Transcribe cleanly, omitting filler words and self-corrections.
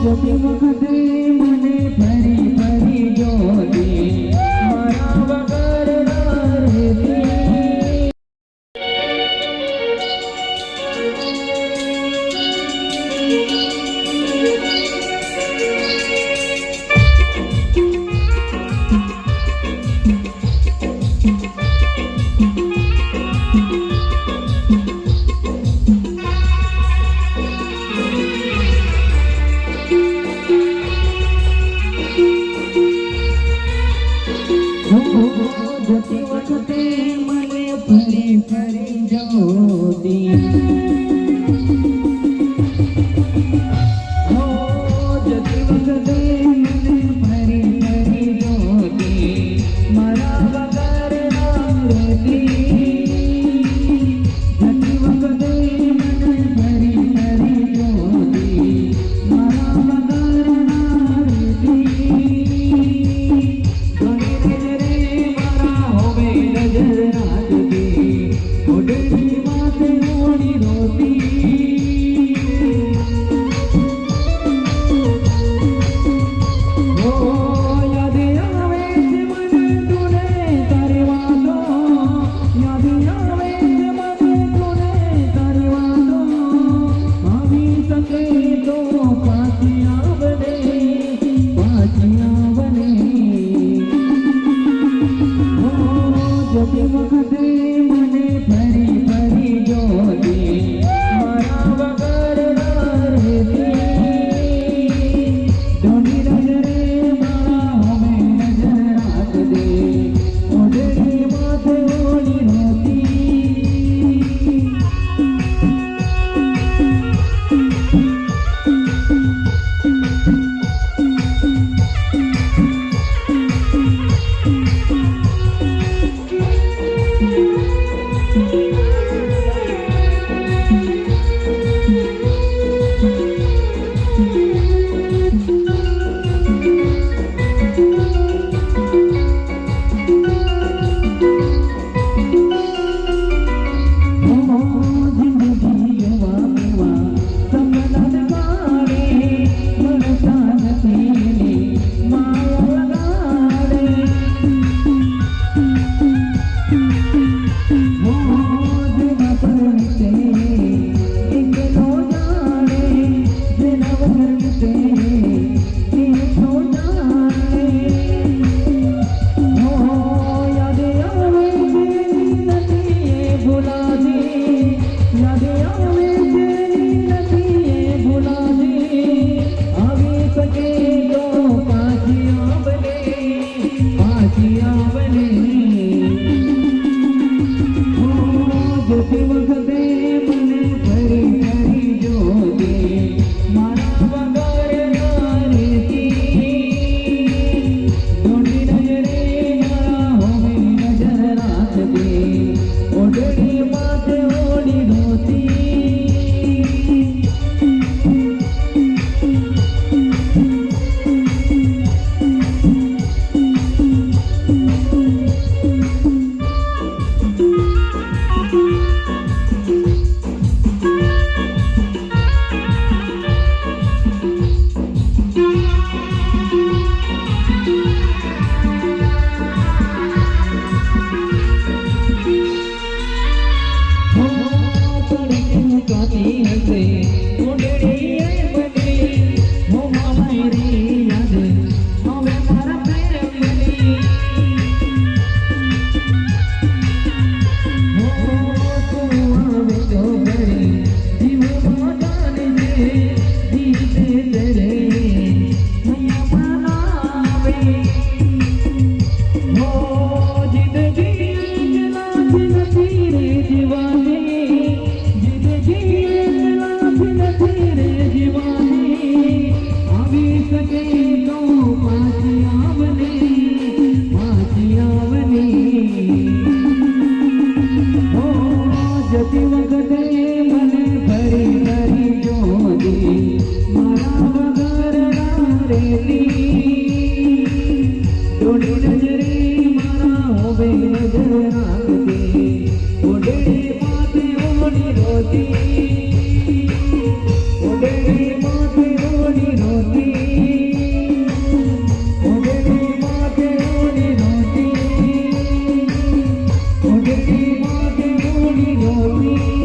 જતી વખતે મને ફરી ફરી જોતી મારા વગર ના રહેતી જતી વખતે મને ફરી ફરી જોતી જતી વખતે મને ફરી ફરી જોતી મારા વગર ના રહેતી જતી વખતે મને ફરી ફરી જોતી મારા વગર ના રહેતી જતી વખતે મને ફરી ફરી જોતી મારા વગર ના રહેતી ધોની નજરે મારા હોમે નજર રાખતી ઓઢણી માથે ઓળી રહેતી જતી વખતે મને ફરી ફરી જોતી મારા વગર ના રહેતી ધોની નજરે મારા હોમે નજર રાખતી ઓઢણી માથે ઓળી રોતી જતી વખતે મને ફરી ફરી જોતી મારા વગર ના રહેતી ધોની નજરે મારા હોમે નજર રાખતી ઓઢણી માથે ઓળી રોતી ઓઢણી માથે ઓળી રોતી જ્યોતિ